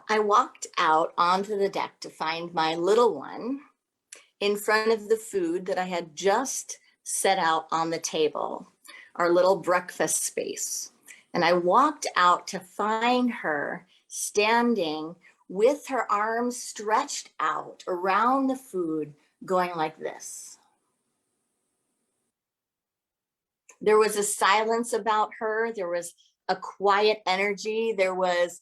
I walked out onto the deck to find my little one in front of the food that I had just set out on the table, our little breakfast space. And I walked out to find her standing with her arms stretched out around the food, going like this. There was a silence about her. There was a quiet energy. There was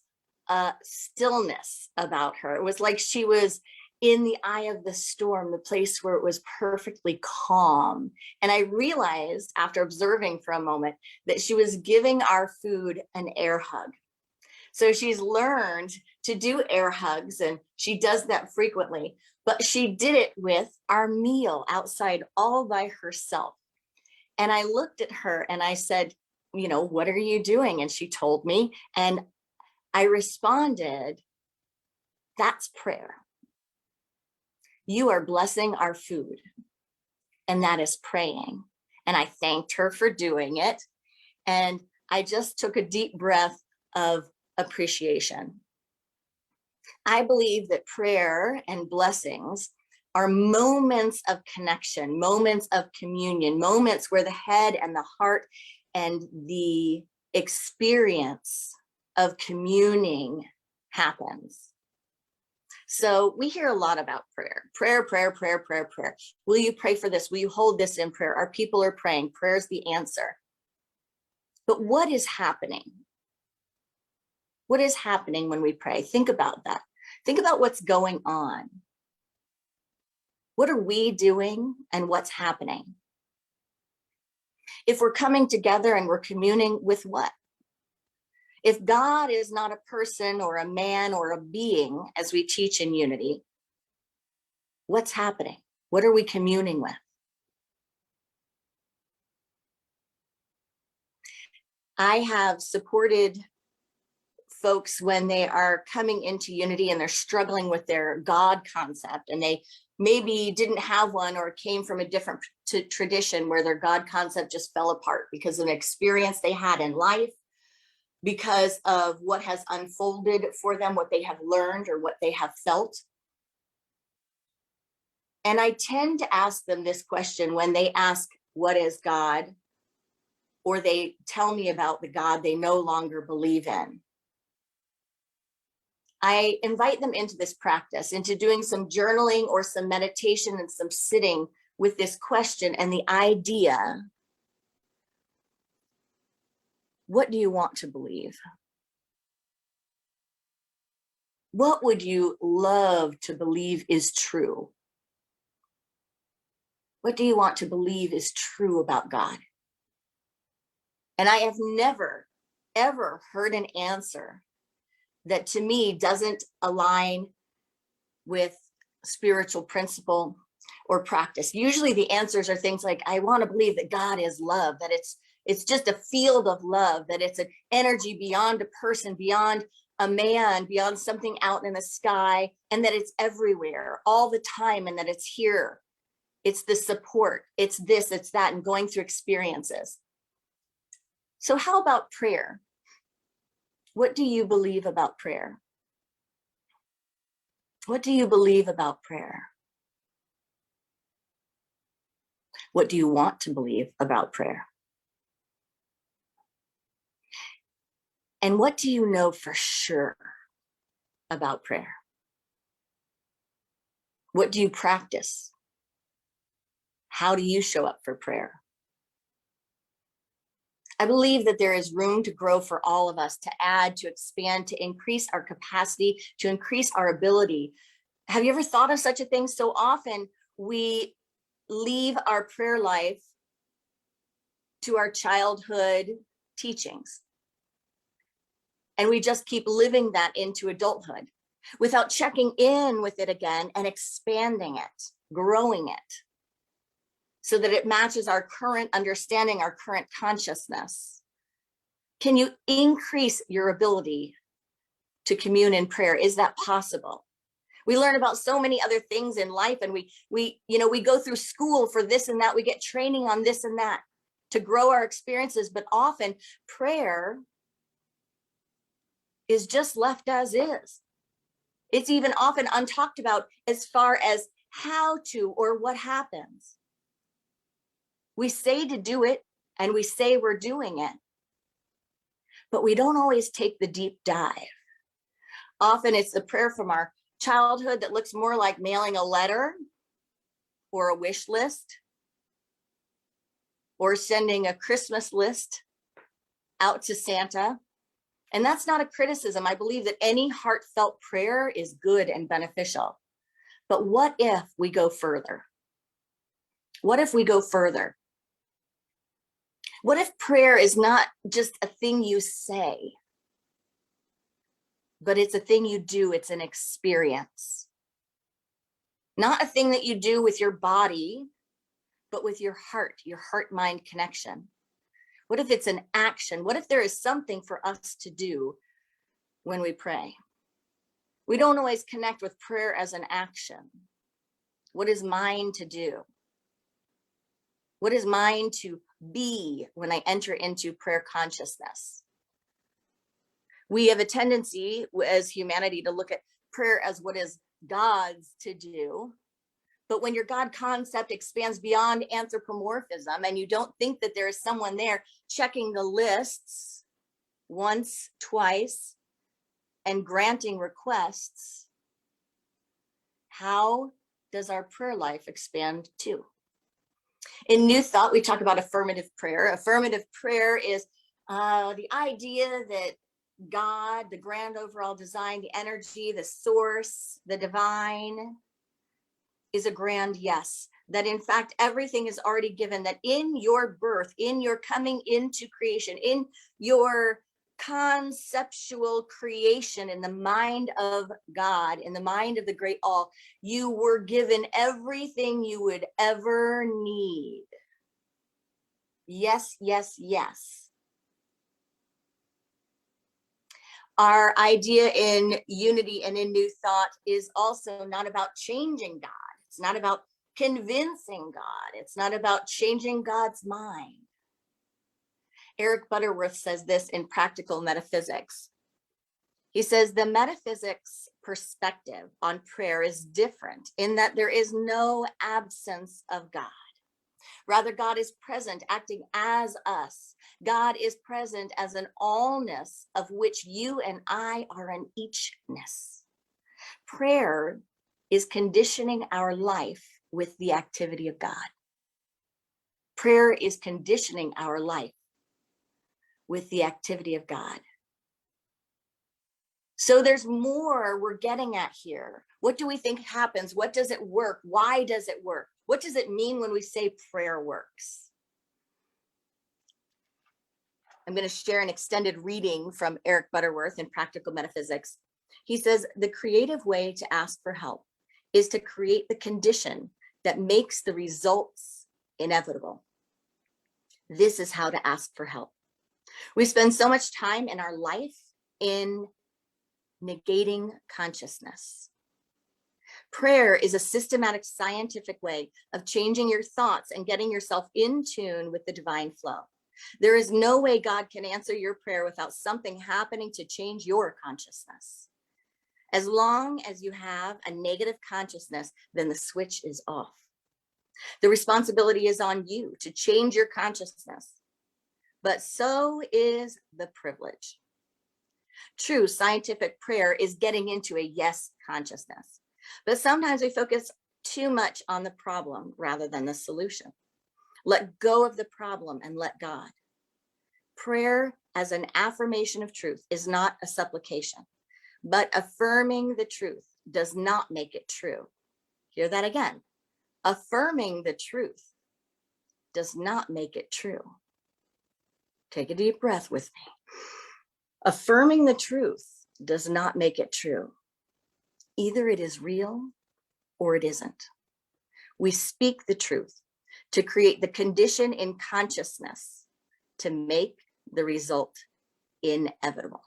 a stillness about her. It was like she was in the eye of the storm, the place where it was perfectly calm. And I realized after observing for a moment that she was giving our food an air hug. So she's learned to do air hugs, and she does that frequently, but she did it with our meal outside all by herself. And I looked at her and I said, you know, what are you doing? And she told me, and I responded, that's prayer. You are blessing our food, and that is praying. And I thanked her for doing it. And I just took a deep breath of appreciation. I believe that prayer and blessings are moments of connection, moments of communion, moments where the head and the heart and the experience of communing happens. So we hear a lot about prayer. Prayer. Will you pray for this? Will you hold this in prayer? Our people are praying. Prayer is the answer. But what is happening? What is happening when we pray? Think about that. Think about what's going on. What are we doing and what's happening? If we're coming together and we're communing with what? If God is not a person or a man or a being, as we teach in unity, what's happening? What are we communing with? I have supported folks when they are coming into unity and they're struggling with their God concept, and they maybe didn't have one or came from a different tradition where their God concept just fell apart because of an experience they had in life, because of what has unfolded for them, what they have learned or what they have felt. And I tend to ask them this question when they ask, what is God? Or they tell me about the God they no longer believe in. I invite them into this practice, into doing some journaling or some meditation and some sitting with this question and the idea, what do you want to believe? What would you love to believe is true? What do you want to believe is true about God? And I have never, ever heard an answer that to me doesn't align with spiritual principle or practice. Usually the answers are things like, I want to believe that God is love, that it's just a field of love, that it's an energy beyond a person, beyond a man, beyond something out in the sky, and that it's everywhere all the time, and that it's here. It's the support, it's this, it's that, and going through experiences. So how about prayer? What do you believe about prayer? What do you believe about prayer? What do you want to believe about prayer? And what do you know for sure about prayer? What do you practice? How do you show up for prayer? I believe that there is room to grow for all of us, to add, to expand, to increase our capacity, to increase our ability. Have you ever thought of such a thing? So often we leave our prayer life to our childhood teachings, and we just keep living that into adulthood without checking in with it again and expanding it, growing it, so that it matches our current understanding, our current consciousness. Can you increase your ability to commune in prayer? Is that possible? We learn about so many other things in life, and we go through school for this and that. We get training on this and that to grow our experiences, but often prayer is just left as is. It's even often untalked about as far as how to or what happens. We say to do it and we say we're doing it, but we don't always take the deep dive. Often it's the prayer from our childhood that looks more like mailing a letter or a wish list or sending a Christmas list out to Santa. And that's not a criticism. I believe that any heartfelt prayer is good and beneficial. But what if we go further? What if we go further? What if prayer is not just a thing you say, but it's a thing you do? It's an experience. Not a thing that you do with your body, but with your heart-mind connection. What if it's an action? What if there is something for us to do when we pray? We don't always connect with prayer as an action. What is mine to do? What is mine to be when I enter into prayer consciousness? We have a tendency as humanity to look at prayer as what is God's to do. But when your God concept expands beyond anthropomorphism and you don't think that there is someone there checking the lists once, twice, and granting requests, how does our prayer life expand too? In New Thought, we talk about affirmative prayer. Affirmative prayer is the idea that God, the grand overall design, the energy, the source, the divine, is a grand yes. That in fact, everything is already given, that in your birth, in your coming into creation, in your conceptual creation in the mind of God, in the mind of the great all, you were given everything you would ever need. Yes, yes, yes. Our idea in unity and in New Thought is also not about changing God. It's not about convincing God. It's not about changing God's mind. Eric Butterworth says this in Practical Metaphysics. He says the metaphysics perspective on prayer is different in that there is no absence of God. Rather, God is present, acting as us. God is present as an allness of which you and I are an eachness. Prayer is conditioning our life with the activity of God. Prayer is conditioning our life with the activity of God. So there's more we're getting at here. What do we think happens? What does it work? Why does it work? What does it mean when we say prayer works? I'm going to share an extended reading from Eric Butterworth in Practical Metaphysics. He says, the creative way to ask for help is to create the condition that makes the results inevitable. This is how to ask for help. We spend so much time in our life in negating consciousness. Prayer is a systematic scientific way of changing your thoughts and getting yourself in tune with the divine flow. There is no way God can answer your prayer without something happening to change your consciousness. As long as you have a negative consciousness, then the switch is off. The responsibility is on you to change your consciousness, but so is the privilege. True scientific prayer is getting into a yes consciousness, but sometimes we focus too much on the problem rather than the solution. Let go of the problem and let God. Prayer as an affirmation of truth is not a supplication, but affirming the truth does not make it true. Hear that again. Affirming the truth does not make it true. Take a deep breath with me. Affirming the truth does not make it true. Either it is real or it isn't. We speak the truth to create the condition in consciousness to make the result inevitable.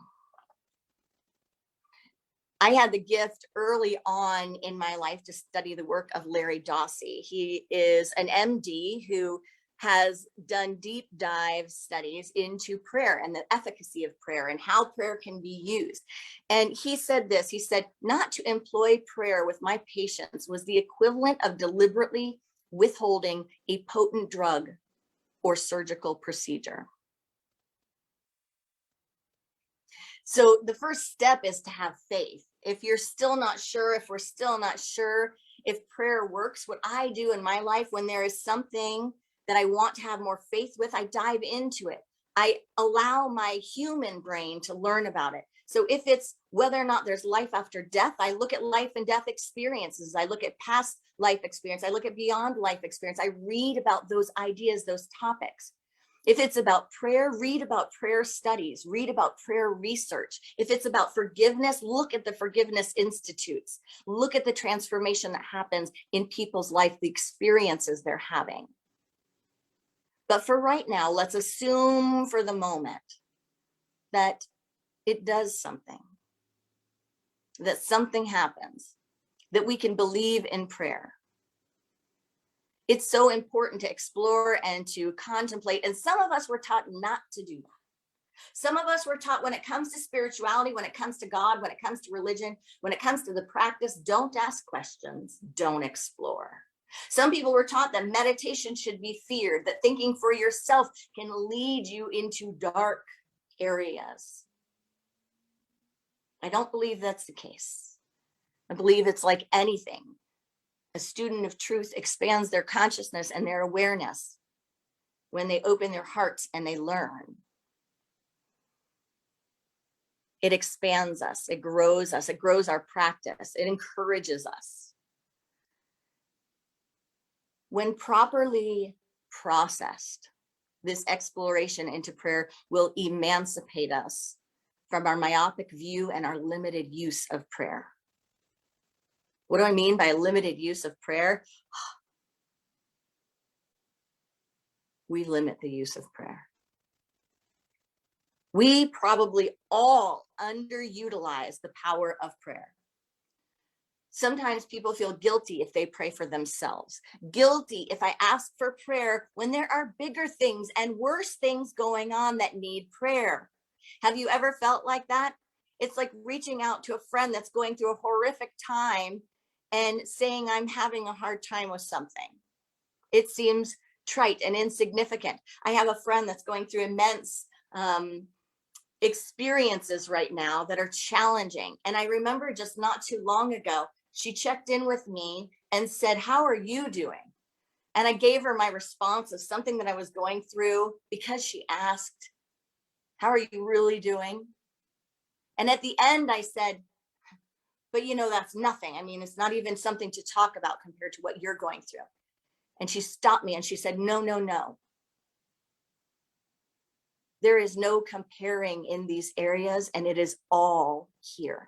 I had the gift early on in my life to study the work of Larry Dossey. He is an MD who has done deep dive studies into prayer and the efficacy of prayer and how prayer can be used. And he said this, he said, not to employ prayer with my patients was the equivalent of deliberately withholding a potent drug or surgical procedure. So the first step is to have faith. If you're still not sure, if we're still not sure if prayer works, what I do in my life when there is something that I want to have more faith with, I dive into it. I allow my human brain to learn about it. So if it's whether or not there's life after death, I look at life and death experiences. I look at past life experience. I look at beyond life experience. I read about those ideas, those topics. If it's about prayer, read about prayer studies, read about prayer research. If it's about forgiveness, look at the forgiveness institutes. Look at the transformation that happens in people's life, the experiences they're having. But for right now, let's assume for the moment that it does something, that something happens, that we can believe in prayer. It's so important to explore and to contemplate. And some of us were taught not to do that. Some of us were taught when it comes to spirituality, when it comes to God, when it comes to religion, when it comes to the practice, don't ask questions, don't explore. Some people were taught that meditation should be feared, that thinking for yourself can lead you into dark areas. I don't believe that's the case. I believe it's like anything. A student of truth expands their consciousness and their awareness when they open their hearts and they learn. It expands us, it grows our practice, it encourages us. When properly processed, this exploration into prayer will emancipate us from our myopic view and our limited use of prayer. What do I mean by limited use of prayer? We limit the use of prayer. We probably all underutilize the power of prayer. Sometimes people feel guilty if they pray for themselves. Guilty if I ask for prayer when there are bigger things and worse things going on that need prayer. Have you ever felt like that? It's like reaching out to a friend that's going through a horrific time and saying, I'm having a hard time with something. It seems trite and insignificant. I have a friend that's going through immense experiences right now that are challenging. And I remember just not too long ago, she checked in with me and said, how are you doing? And I gave her my response of something that I was going through because she asked, how are you really doing? And at the end I said, but you know, that's nothing. I mean, it's not even something to talk about compared to what you're going through. And she stopped me and she said, no, no, no. There is no comparing in these areas, and it is all here.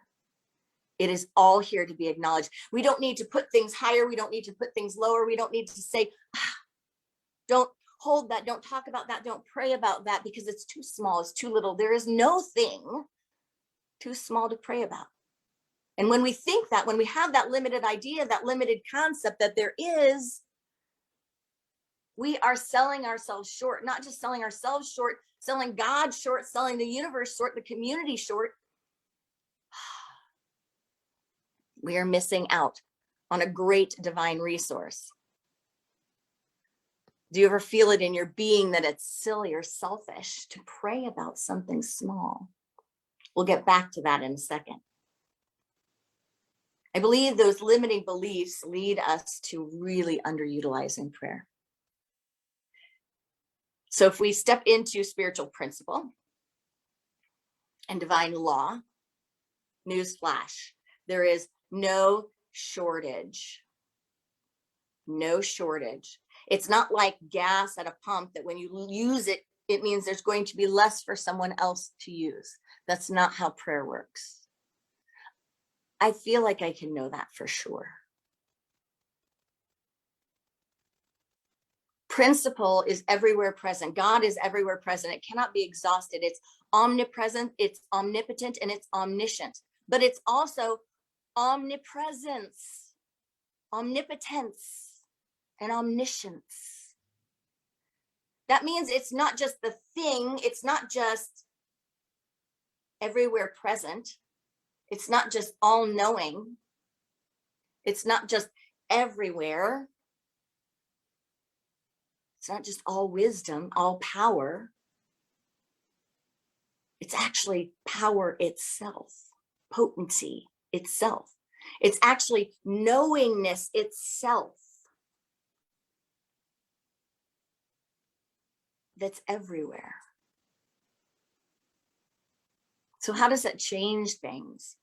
It is all here to be acknowledged. We don't need to put things higher. We don't need to put things lower. We don't need to say, don't hold that. Don't talk about that. Don't pray about that because it's too small. It's too little. There is no thing too small to pray about. And when we think that, when we have that limited idea, that limited concept that there is, we are selling ourselves short, not just selling ourselves short, selling God short, selling the universe short, the community short. We are missing out on a great divine resource. Do you ever feel it in your being that it's silly or selfish to pray about something small? We'll get back to that in a second. I believe those limiting beliefs lead us to really underutilizing prayer. So if we step into spiritual principle and divine law, newsflash, there is no shortage. No shortage. It's not like gas at a pump that when you use it, it means there's going to be less for someone else to use. That's not how prayer works. I feel like I can know that for sure. Principle is everywhere present. God is everywhere present. It cannot be exhausted. It's omnipresent, it's omnipotent, and it's omniscient. But it's also omnipresence, omnipotence, and omniscience. That means it's not just the thing, it's not just everywhere present, it's not just all knowing, it's not just everywhere, it's not just all wisdom, all power. It's actually power itself, potency itself. It's actually knowingness itself that's everywhere. So how does that change things?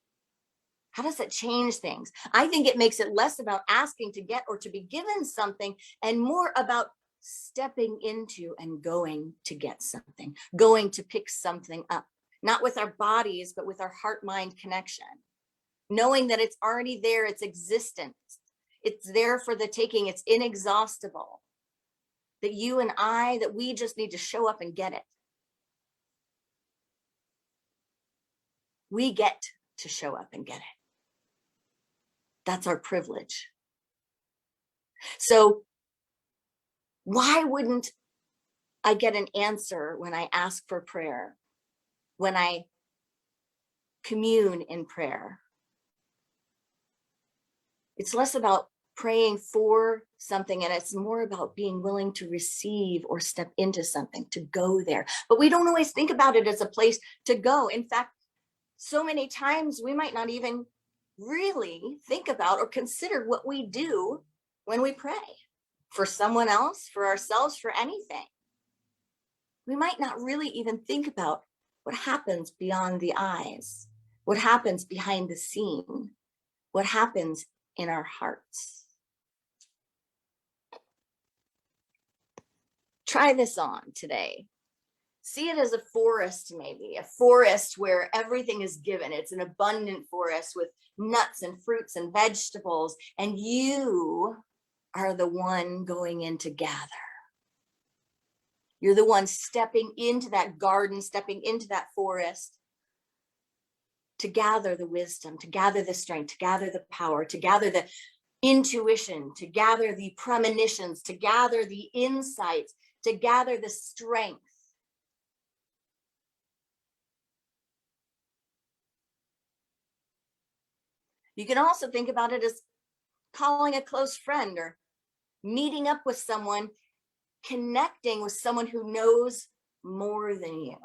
How does that change things? I think it makes it less about asking to get or to be given something and more about stepping into and going to get something, going to pick something up, not with our bodies, but with our heart-mind connection, knowing that it's already there, it's existence, it's there for the taking, it's inexhaustible, that you and I, that we just need to show up and get it. We get to show up and get it. That's our privilege. So why wouldn't I get an answer when I ask for prayer, when I commune in prayer? It's less about praying for something, and it's more about being willing to receive or step into something, to go there. But we don't always think about it as a place to go. In fact, so many times we might not even really think about or consider what we do when we pray for someone else, for ourselves, for anything. We might not really even think about what happens beyond the eyes, what happens behind the scene, what happens in our hearts. Try this on today. See it as a forest, maybe a forest where everything is given. It's an abundant forest with nuts and fruits and vegetables, and you are the one going in to gather. You're the one stepping into that garden, stepping into that forest to gather the wisdom, to gather the strength, to gather the power, to gather the intuition, to gather the premonitions, to gather the insights, to gather the strength. You can also think about it as calling a close friend or meeting up with someone, connecting with someone who knows more than you.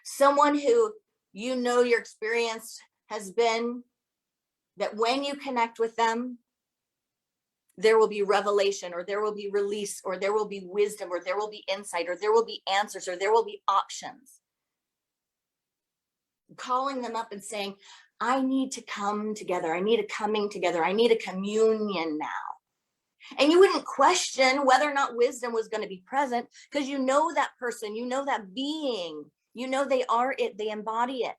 Someone who you know your experience has been that when you connect with them, there will be revelation, or there will be release, or there will be wisdom, or there will be insight, or there will be answers, or there will be options. Calling them up and saying, I need to come together. I need a coming together. I need a communion now. And you wouldn't question whether or not wisdom was going to be present, because you know that person, you know that being, you know they are it, they embody it.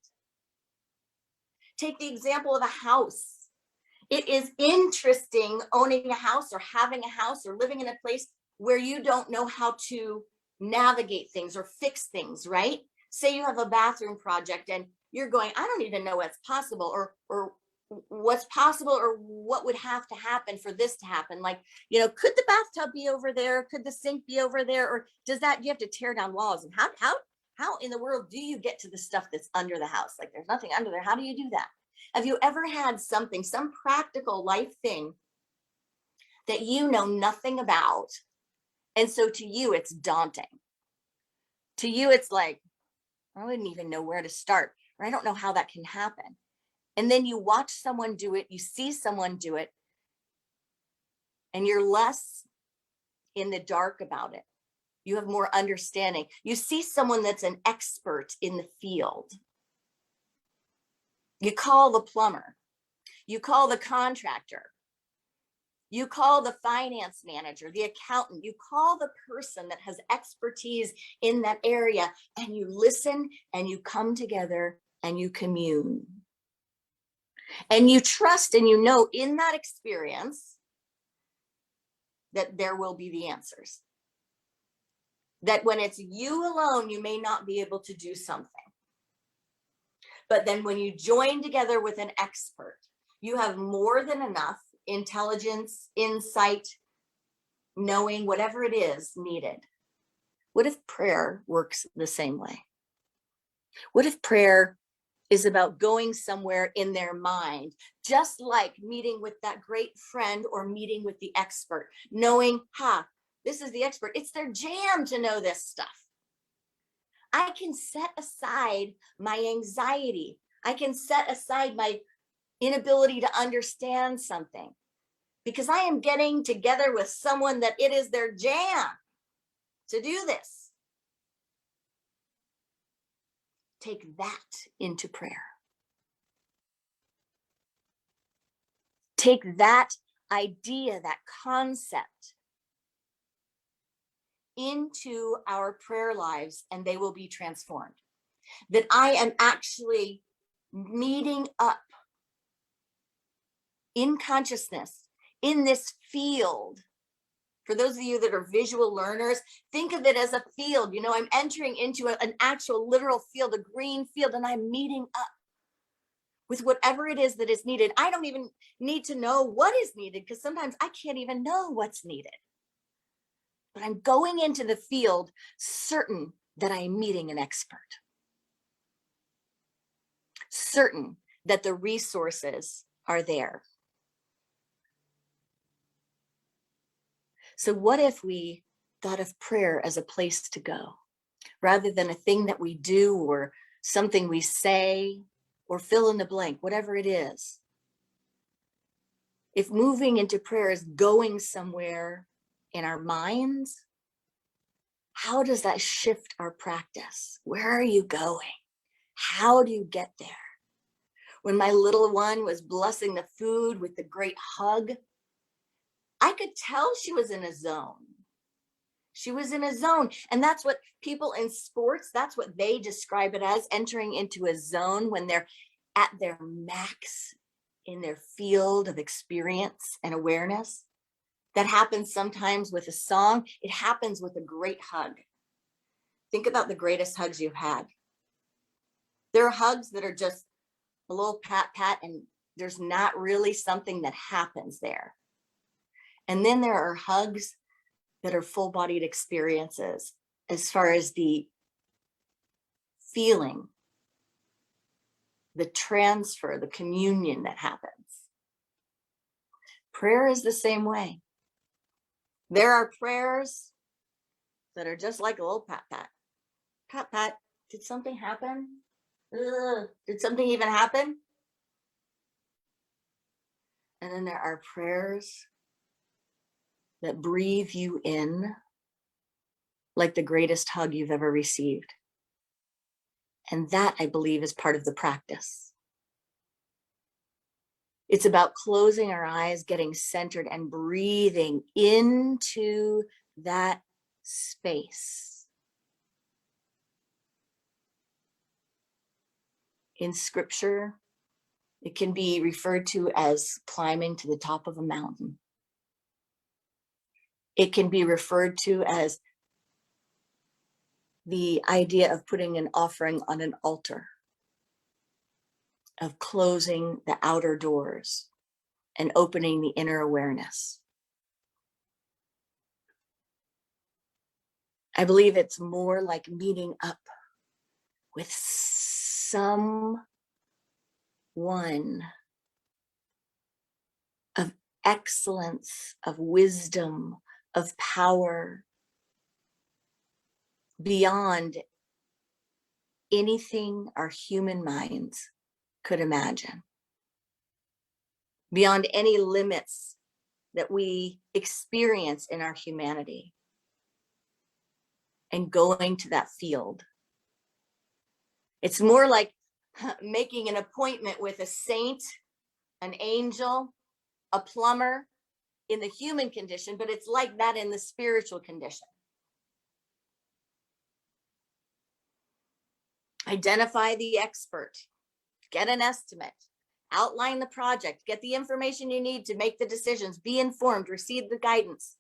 Take the example of a house. It is interesting owning a house or having a house or living in a place where you don't know how to navigate things or fix things, right? Say you have a bathroom project and you're going, I don't even know what's possible, or what's possible, or what would have to happen for this to happen. Like, you know, could the bathtub be over there? Could the sink be over there? Or does that, you have to tear down walls? And how in the world do you get to the stuff that's under the house? Like, there's nothing under there. How do you do that? Have you ever had something, some practical life thing that you know nothing about? And so to you, it's daunting. To you, it's like, I wouldn't even know where to start, or I don't know how that can happen. And then you watch someone do it, you see someone do it, and you're less in the dark about it. You have more understanding. You see someone that's an expert in the field. You call the plumber, you call the contractor, you call the finance manager, the accountant, you call the person that has expertise in that area, and you listen and you come together and you commune. And you trust and you know in that experience that there will be the answers. That when it's you alone, you may not be able to do something. But then when you join together with an expert, you have more than enough intelligence, insight, knowing whatever it is needed. What if prayer works the same way? What if prayer is about going somewhere in their mind, just like meeting with that great friend or meeting with the expert, knowing, this is the expert. It's their jam to know this stuff. I can set aside my anxiety. I can set aside my inability to understand something because I am getting together with someone that it is their jam to do this. Take that into prayer. Take that idea, that concept into our prayer lives, and they will be transformed. That I am actually meeting up in consciousness in this field. For those of you that are visual learners, think of it as a field. You know, I'm entering into an actual literal field, a green field, and I'm meeting up with whatever it is that is needed. I don't even need to know what is needed because sometimes I can't even know what's needed. But I'm going into the field certain that I'm meeting an expert. Certain that the resources are there. So what if we thought of prayer as a place to go, rather than a thing that we do or something we say or fill in the blank, whatever it is? If moving into prayer is going somewhere in our minds, how does that shift our practice? Where are you going? How do you get there? When my little one was blessing the food with the great hug, I could tell she was in a zone. She was in a zone. And that's what people in sports, that's what they describe it as, entering into a zone when they're at their max in their field of experience and awareness. That happens sometimes with a song. It happens with a great hug. Think about the greatest hugs you've had. There are hugs that are just a little pat, and there's not really something that happens there. And then there are hugs that are full-bodied experiences as far as the feeling, the transfer, the communion that happens. Prayer is the same way. There are prayers that are just like a little pat, pat. Pat, pat, did something happen? Did something even happen? And then there are prayers that breathe you in like the greatest hug you've ever received. And that, I believe, is part of the practice. It's about closing our eyes, getting centered, and breathing into that space. In scripture, it can be referred to as climbing to the top of a mountain. It can be referred to as the idea of putting an offering on an altar, of closing the outer doors and opening the inner awareness. I believe it's more like meeting up with someone of excellence, of wisdom, of power, beyond anything our human minds could imagine, beyond any limits that we experience in our humanity, and going to that field. It's more like making an appointment with a saint, an angel, a plumber in the human condition, but it's like that in the spiritual condition. Identify the expert, get an estimate, outline the project, get the information you need to make the decisions, be informed, receive the guidance.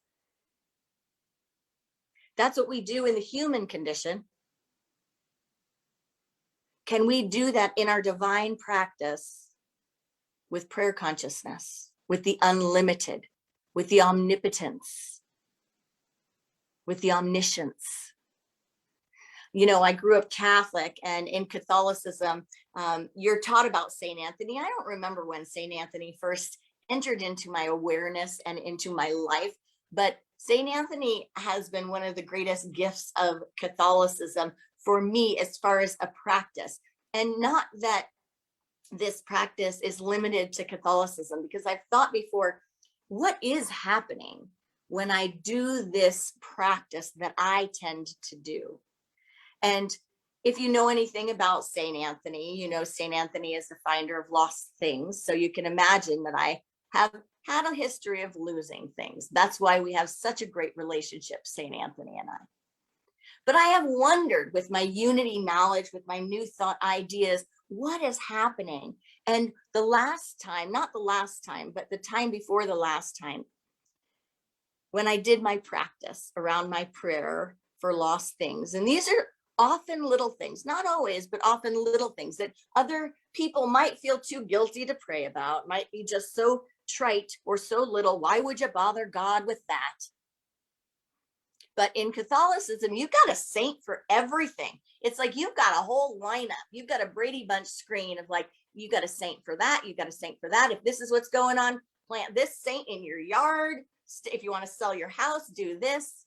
That's what we do in the human condition. Can we do that in our divine practice with prayer consciousness, with the unlimited, with the omnipotence, with the omniscience. You know, I grew up Catholic, and in Catholicism, you're taught about Saint Anthony. I don't remember when Saint Anthony first entered into my awareness and into my life, but Saint Anthony has been one of the greatest gifts of Catholicism for me as far as a practice. And not that this practice is limited to Catholicism, because I've thought before, what is happening when I do this practice that I tend to do? And if you know anything about Saint Anthony, you know Saint Anthony is the finder of lost things. So you can imagine that I have had a history of losing things. That's why we have such a great relationship, Saint Anthony and I. But I have wondered, with my unity knowledge, with my new thought ideas, what is happening? And the last time, not the last time, but the time before the last time, when I did my practice around my prayer for lost things, and these are often little things, not always, but often little things that other people might feel too guilty to pray about, might be just so trite or so little. Why would you bother God with that? But in Catholicism, you've got a saint for everything. It's like you've got a whole lineup. You've got a Brady Bunch screen of like, you got a saint for that. You got a saint for that. If this is what's going on, plant this saint in your yard. If you want to sell your house, do this.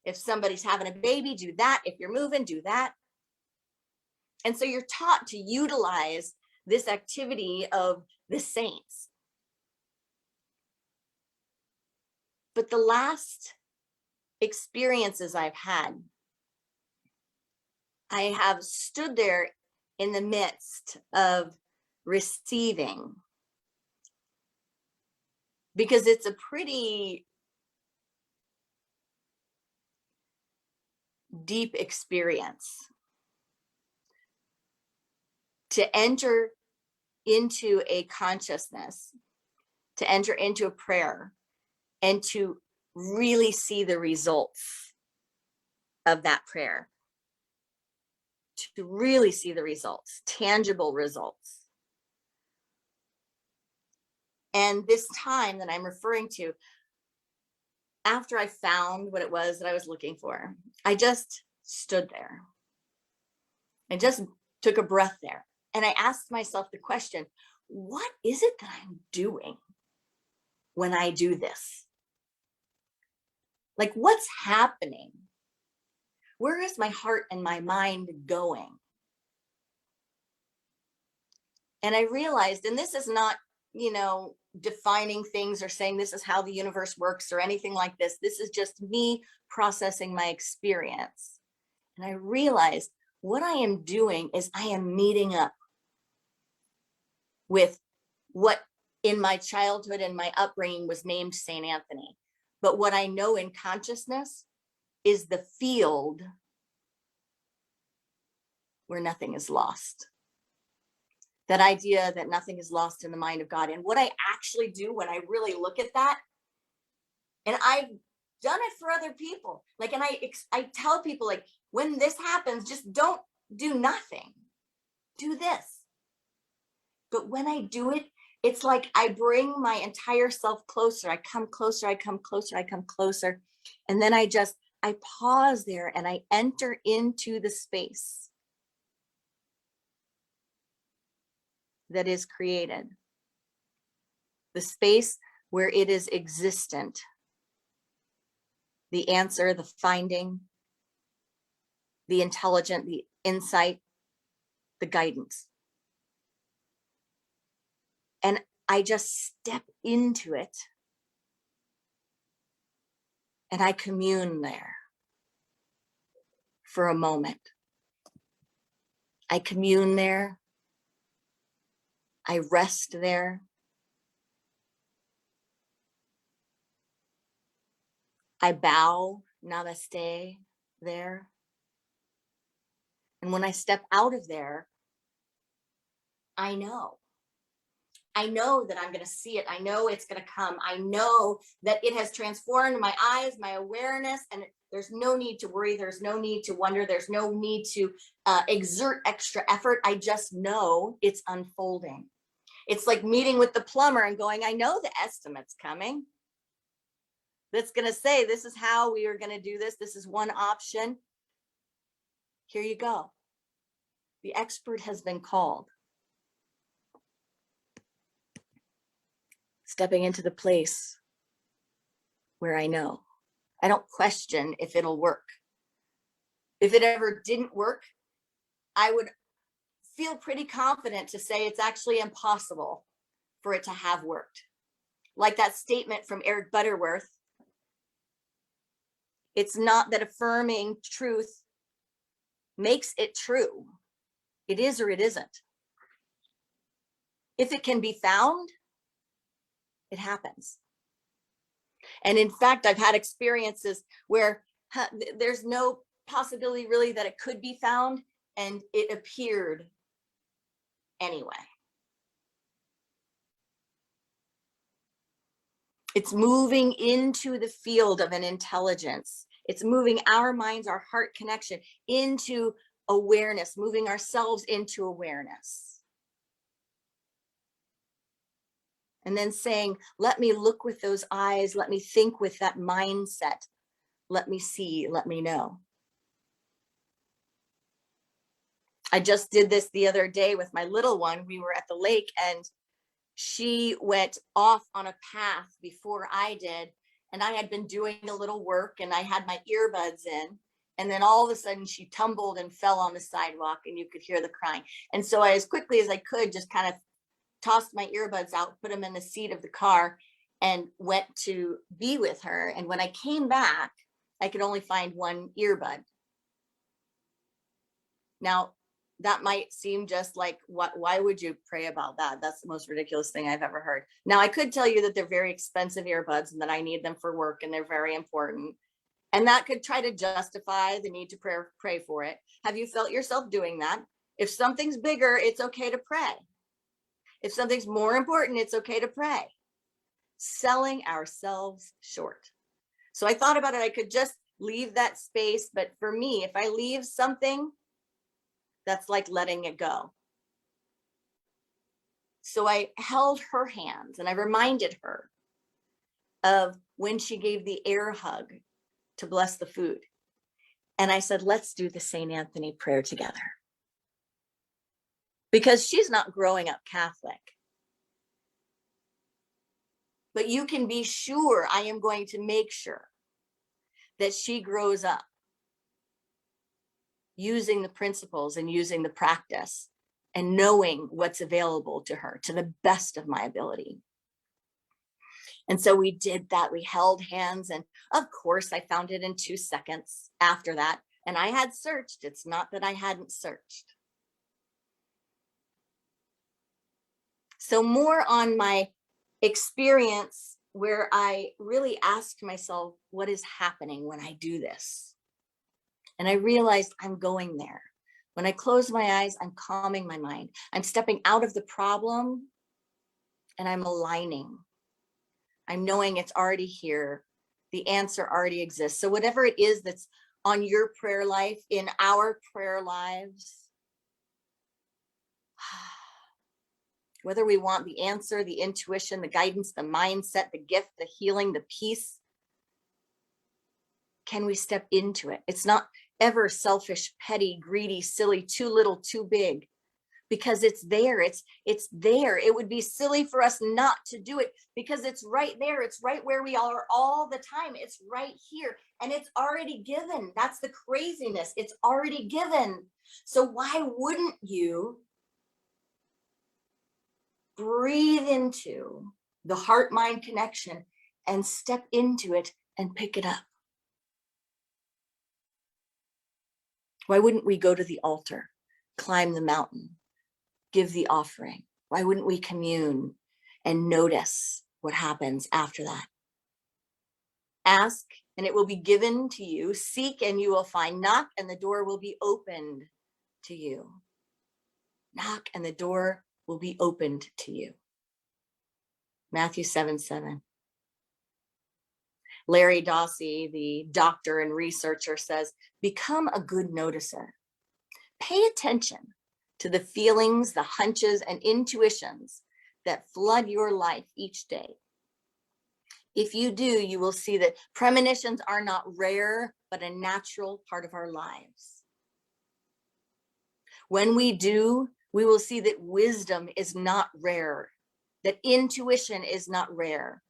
If somebody's having a baby, do that. If you're moving, do that. And so you're taught to utilize this activity of the saints. But the last experiences I've had, I have stood there in the midst of receiving, because it's a pretty deep experience to enter into a consciousness, to enter into a prayer, and to really see the results of that prayer, to really see the results, tangible results. And this time that I'm referring to, after I found what it was that I was looking for, I just stood there. I just took a breath there. And I asked myself the question, what is it that I'm doing when I do this? Like, what's happening? Where is my heart and my mind going? And I realized, and this is not, you know, defining things or saying this is how the universe works or anything like this. This is just me processing my experience. And I realized what I am doing is I am meeting up with what in my childhood and my upbringing was named Saint Anthony. But what I know in consciousness is the field where nothing is lost. That idea that nothing is lost in the mind of God. And what I actually do when I really look at that, and I've done it for other people, like, and I tell people, like, when this happens, just don't do nothing. Do this. But when I do it, it's like I bring my entire self closer. I come closer, I come closer, I come closer. And then I pause there and I enter into the space that is created. The space where it is existent. The answer, the finding, the intelligent, the insight, the guidance. And I just step into it and I commune there for a moment. I commune there. I rest there. I bow, namaste there. And when I step out of there, I know that I'm going to see it. I know it's going to come. I know that it has transformed my eyes, my awareness, and there's no need to worry. There's no need to wonder. There's no need to exert extra effort. I just know it's unfolding. It's like meeting with the plumber and going, I know the estimate's coming. that's going to say, this is how we are going to do this. This is one option. Here you go. The expert has been called. Stepping into the place where I know. I don't question if it'll work. If it ever didn't work, I would feel pretty confident to say it's actually impossible for it to have worked. Like that statement from Eric Butterworth, it's not that affirming truth makes it true. It is or it isn't. If it can be found, it happens. And in fact, I've had experiences where there's no possibility really that it could be found, and it appeared anyway. It's moving into the field of an intelligence. It's moving our minds, our heart connection into awareness, moving ourselves into awareness. And then saying, let me look with those eyes, let me think with that mindset, let me see, let me know. I just did this the other day with my little one. We were at the lake and she went off on a path before I did. And I had been doing a little work and I had my earbuds in. And then all of a sudden she tumbled and fell on the sidewalk and you could hear the crying. And so I, as quickly as I could, just kind of tossed my earbuds out, put them in the seat of the car and went to be with her. And when I came back, I could only find one earbud. Now, that might seem just like, why would you pray about that? That's the most ridiculous thing I've ever heard. Now, I could tell you that they're very expensive earbuds and that I need them for work and they're very important. And that could try to justify the need to pray for it. Have you felt yourself doing that? If something's bigger, it's okay to pray. If something's more important, it's okay to pray. Selling ourselves short. So I thought about it. I could just leave that space. But for me, if I leave something, that's like letting it go. So I held her hands and I reminded her of when she gave the air hug to bless the food. And I said, let's do the St. Anthony prayer together. Because she's not growing up Catholic. But you can be sure I am going to make sure that she grows up using the principles and using the practice and knowing what's available to her to the best of my ability. And so we did that. We held hands. And of course, I found it in 2 seconds after that. And I had searched. It's not that I hadn't searched. So more on my experience where I really asked myself, what is happening when I do this? And I realized I'm going there. When I close my eyes, I'm calming my mind. I'm stepping out of the problem and I'm aligning. I'm knowing it's already here. The answer already exists. So whatever it is that's on your prayer life, in our prayer lives, whether we want the answer, the intuition, the guidance, the mindset, the gift, the healing, the peace, can we step into it? It's not ever selfish, petty, greedy, silly, too little, too big, because it's there. It's there. It would be silly for us not to do it because it's right there. It's right where we are all the time. It's right here and it's already given. That's the craziness. It's already given. So why wouldn't you breathe into the heart-mind connection and step into it and pick it up? Why wouldn't we go to the altar, climb the mountain, give the offering? Why wouldn't we commune and notice what happens after that? Ask and it will be given to you. Seek and you will find. Knock and the door will be opened to you. Knock and the door will be opened to you. Matthew 7:7. Larry Dossey, the doctor and researcher, says, become a good noticer. Pay attention to the feelings, the hunches, and intuitions that flood your life each day. If you do, you will see that premonitions are not rare, but a natural part of our lives. When we do, we will see that wisdom is not rare, that intuition is not rare,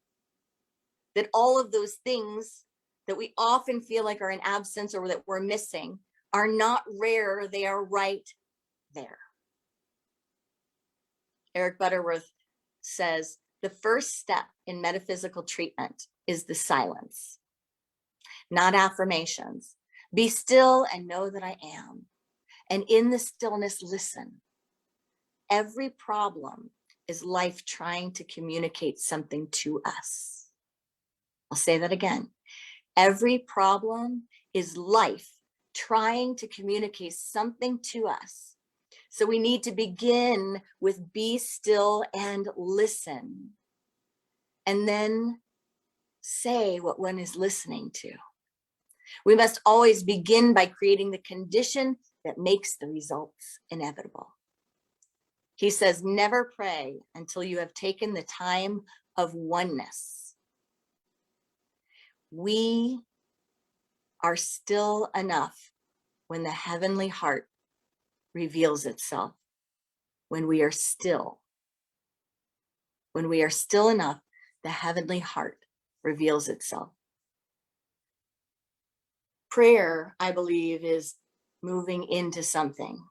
that all of those things that we often feel like are in absence or that we're missing are not rare, they are right there. Eric Butterworth says, the first step in metaphysical treatment is the silence, not affirmations. Be still and know that I am. And in the stillness, listen. Every problem is life trying to communicate something to us. I'll say that again. Every problem is life trying to communicate something to us. So we need to begin with be still and listen. And then say what one is listening to. We must always begin by creating the condition that makes the results inevitable. He says, never pray until you have taken the time of oneness. We are still enough when the heavenly heart reveals itself. When we are still enough, the heavenly heart reveals itself. Prayer, I believe, is moving into something.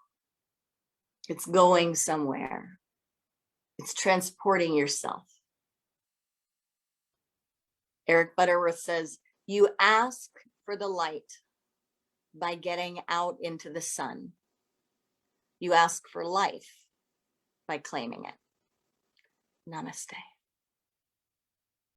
It's going somewhere. It's transporting yourself. Eric Butterworth says, you ask for the light by getting out into the sun. You ask for life by claiming it. Namaste.